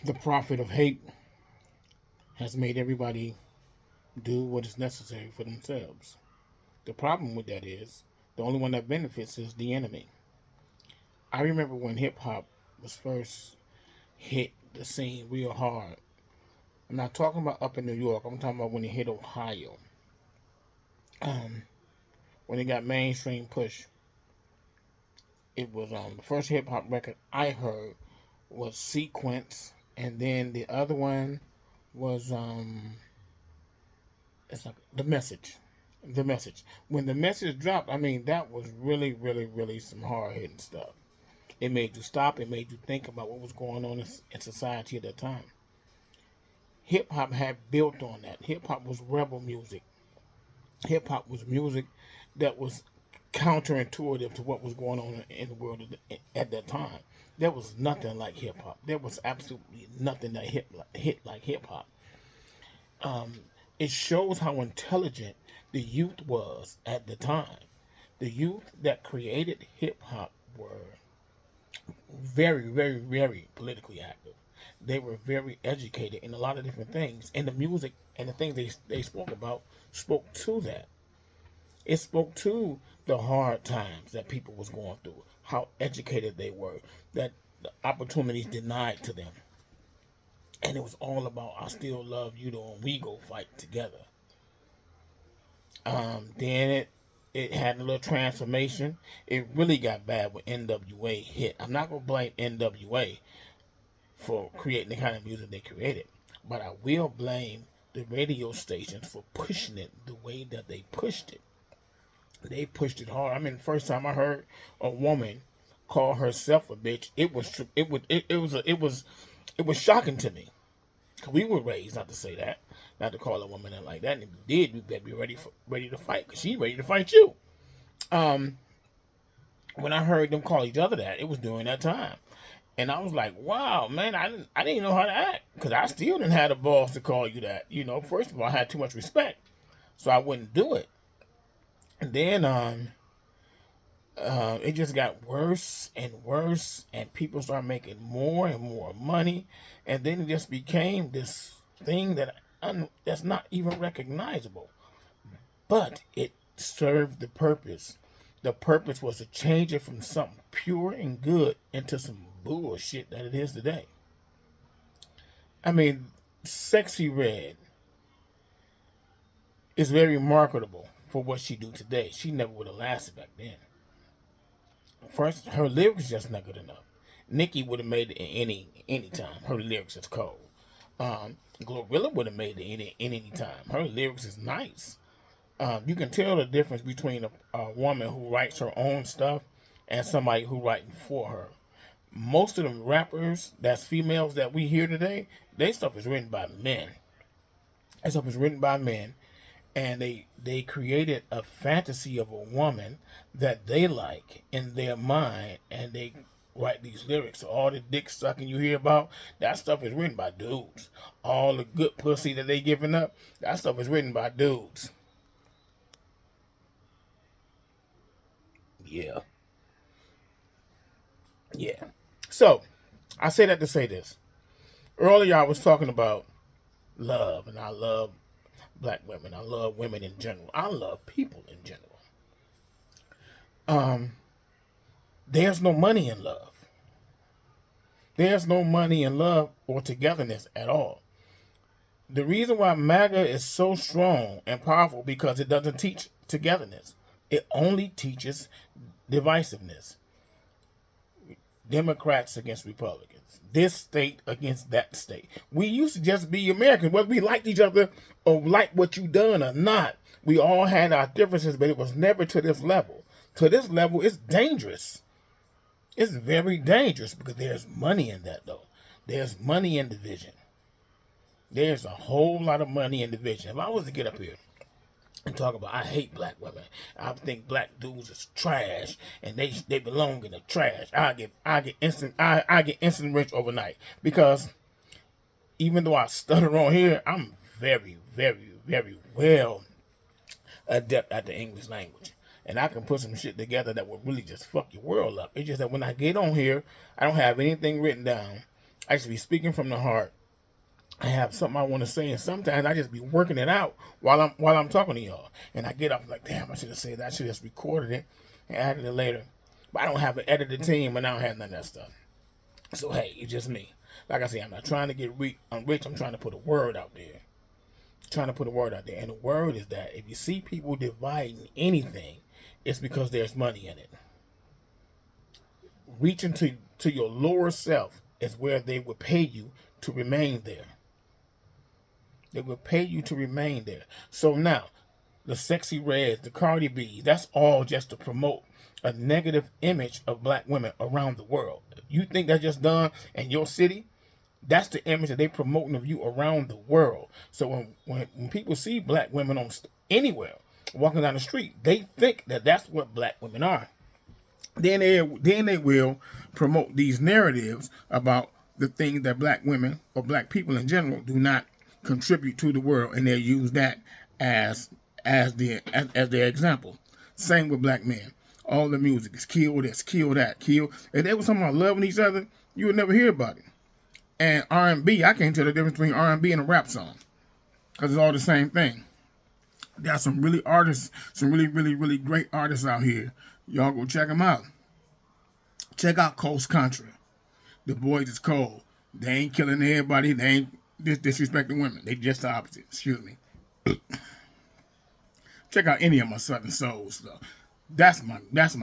The prophet of hate has made everybody do what is necessary for themselves. The problem with that is the only one that benefits is the enemy. I remember when hip hop was first hit the scene real hard. I'm not talking about up in New York. I'm talking about when it hit Ohio. Um, when it got mainstream push, it was the first hip hop record I heard was Sequence, and then the other one was it's like the message. The message. When the message dropped, I mean that was really, really, really some hard hitting stuff. It made you stop. It made you think about what was going on in society at that time. Hip hop had built on that. Hip hop was rebel music. Hip hop was music that was counterintuitive to what was going on in the world at that time. There was nothing like hip hop. There was absolutely nothing that hit like hip hop. It shows how intelligent the youth was at the time. The youth that created hip hop were very, very, very politically active. They were very educated in a lot of different things, and the music and the things they spoke about spoke to that. It spoke to the hard times that people was going through, how educated they were, that the opportunities denied to them, and it was all about "I still love you though, and we go fight together." Then it had a little transformation. It really got bad when NWA hit. I'm not gonna blame NWA for creating the kind of music they created, but I will blame the radio stations for pushing it the way that they pushed it. They pushed it hard. I mean, the first time I heard a woman call herself a bitch, it was shocking to me. We were raised not to say that, not to call a woman that like that. And if you did, you better be ready to fight, because she's ready to fight you. Um, when I heard them call each other that, it was during that time, and I was like, "Wow, man, I didn't know how to act, because I still didn't have the balls to call you that." You know, first of all, I had too much respect, so I wouldn't do it. And then it just got worse and worse, and people started making more and more money, and then it just became this thing that's not even recognizable. But it served the purpose. The purpose was to change it from something pure and good into some bullshit that it is today. I mean, Sexy Red is very marketable for what she do today. She never would have lasted back then. First, her lyrics just not good enough. Nicki would have made it any time. Her lyrics is cold. Glorilla would have made it any time. Her lyrics is nice. You can tell the difference between a woman who writes her own stuff and somebody who writing for her. Most of the rappers that's females that we hear today, their stuff is written by men. That stuff is written by men, and they created a fantasy of a woman that they like in their mind, and they write these lyrics. So all the dick sucking you hear about, that stuff is written by dudes. All the good pussy that they giving up, that stuff is written by dudes. Yeah, yeah. So I say that to say this. Earlier I was talking about love, and I love black women. I love women in general. I love people in general. Um, there's no money in love. There's no money in love or togetherness at all. The reason why MAGA is so strong and powerful, because it doesn't teach togetherness. It only teaches divisiveness. Democrats against Republicans. This state against that state. We used to just be Americans, whether we liked each other or liked what you done or not. We all had our differences, but it was never to this level. To this level, it's dangerous. It's very dangerous, because there's money in that, though. There's money in division. There's a whole lot of money in division. If I was to get up here and talk about, I hate black women, I think black dudes is trash, and they belong in the trash, I get instant rich overnight, because even though I stutter on here, I'm very, very, very well adept at the English language. And I can put some shit together that will really just fuck your world up. It's just that when I get on here, I don't have anything written down. I just be speaking from the heart. I have something I want to say, and sometimes I just be working it out while I'm talking to y'all. And I get up like, damn, I should have said that. I should have just recorded it and added it later. But I don't have an edited team, and I don't have none of that stuff. So hey, it's just me. Like I say, I'm not trying to get rich. I'm rich. I'm trying to put a word out there. Trying to put a word out there, and the word is that if you see people dividing anything, it's because there's money in it. Reaching to your lower self is where they will pay you to remain there. They will pay you to remain there. So now, the Sexy Reds, the Cardi B's, that's all just to promote a negative image of black women around the world. You think that's just done in your city? That's the image that they promoting of you around the world. So when people see black women on anywhere walking down the street, they think that that's what black women are. Then they will promote these narratives about the things that black women or black people in general do not contribute to the world, and they'll use that as their example. Same with black men. All the music is kill this, kill that, kill. If they were talking about loving each other, you would never hear about it. And R&B, I can't tell the difference between R&B and a rap song, because it's all the same thing. There are some really artists, some really, really, really great artists out here. Y'all go check them out. Check out Coast Country. The boys is cold. They ain't killing everybody. They ain't disrespecting women. They just the opposite. Excuse me. Check out any of my Southern Soul stuff. That's my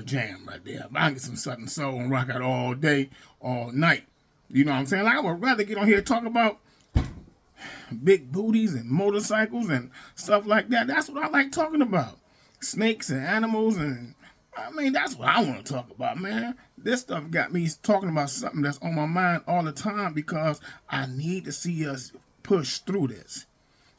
jam right there. I can get some Southern Soul and rock out all day, all night. You know what I'm saying? Like, I would rather get on here and talk about big booties and motorcycles and stuff like that. That's what I like talking about. Snakes and animals, and I mean, that's what I want to talk about, man. This stuff got me talking about something that's on my mind all the time, because I need to see us push through this.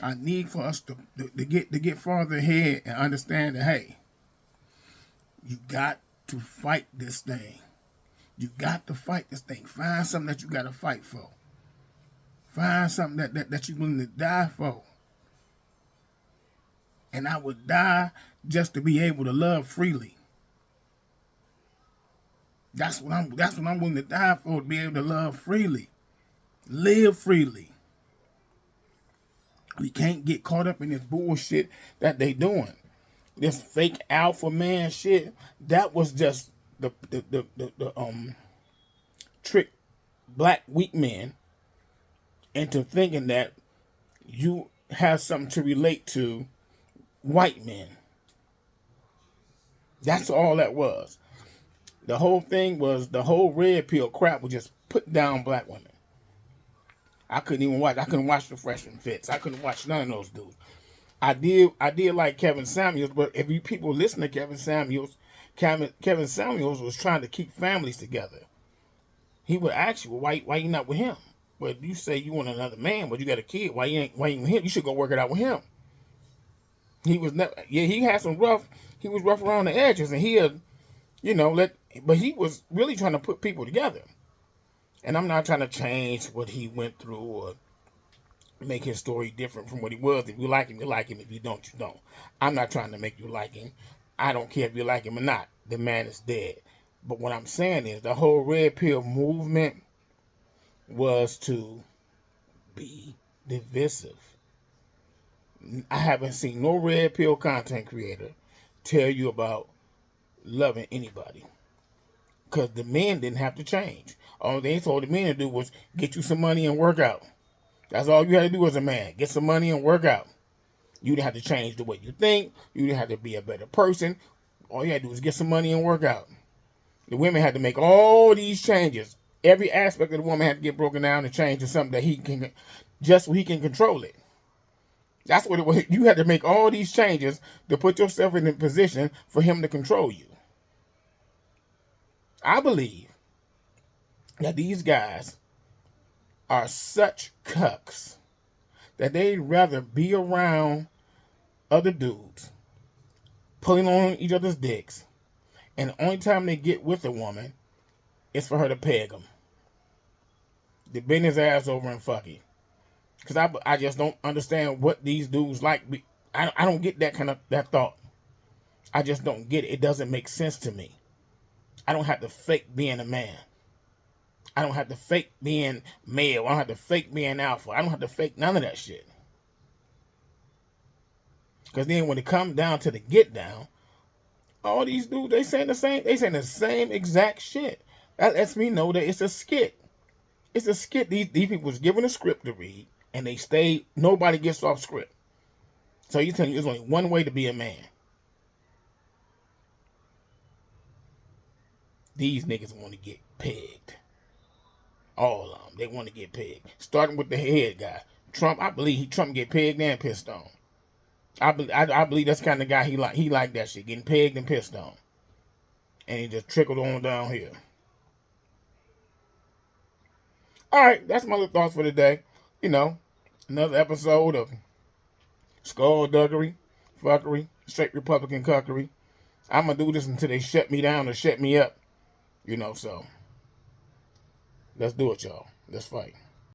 I need for us to get farther ahead and understand that, hey, you got to fight this thing. You got to fight this thing. Find something that you got to fight for. Find something that you're willing to die for. And I would die just to be able to love freely. That's what I'm willing to die for, to be able to love freely. Live freely. We can't get caught up in this bullshit that they doing. This fake alpha man shit, that was just the trick black weak men into thinking that you have something to relate to white men. That's all that was. The whole thing was, the whole red pill crap was just put down black women. I couldn't watch the Fresh and Fits. I couldn't watch none of those dudes. I did like Kevin Samuels, but if you people listen to Kevin Samuels was trying to keep families together. He would ask you, why you not with him? But you say you want another man, but you got a kid. Why you ain't with him? You should go work it out with him. He was never, he had some rough. He was rough around the edges, and but he was really trying to put people together. And I'm not trying to change what he went through or make his story different from what he was. If you like him, you like him. If you don't, you don't. I'm not trying to make you like him. I don't care if you like him or not. The man is dead. But what I'm saying is, the whole red pill movement was to be divisive. I haven't seen no red pill content creator tell you about loving anybody, because the men didn't have to change. All they told the men to do was get you some money and work out. That's all you had to do as a man. Get some money and work out. You didn't have to change the way you think. You didn't have to be a better person. All you had to do was get some money and work out. The women had to make all these changes. Every aspect of the woman had to get broken down and changed to something that he can, just so he can control it. That's what it was. You had to make all these changes to put yourself in a position for him to control you. I believe that these guys are such cucks that they'd rather be around other dudes, pulling on each other's dicks, and the only time they get with a woman is for her to peg them. They bend his ass over and fuck him. Because I just don't understand what these dudes like. I don't get that thought. I just don't get it. It doesn't make sense to me. I don't have to fake being a man. I don't have to fake being male. I don't have to fake being alpha. I don't have to fake none of that shit. Because then when it comes down to the get down, all these dudes, they saying the same. They saying the same exact shit. That lets me know that it's a skit. It's a skit. These people was given a script to read, and they stay. Nobody gets off script. So you telling you there's only one way to be a man. These niggas want to get pegged. All of them. They want to get pegged. Starting with the head guy. Trump, I believe Trump get pegged and pissed on. I believe that's the kind of guy he like. He like that shit. Getting pegged and pissed on. And he just trickled on down here. Alright, that's my little thoughts for today. You know, another episode of skullduggery, fuckery, straight Republican cuckery. I'm going to do this until they shut me down or shut me up. You know, so let's do it, y'all. Let's fight.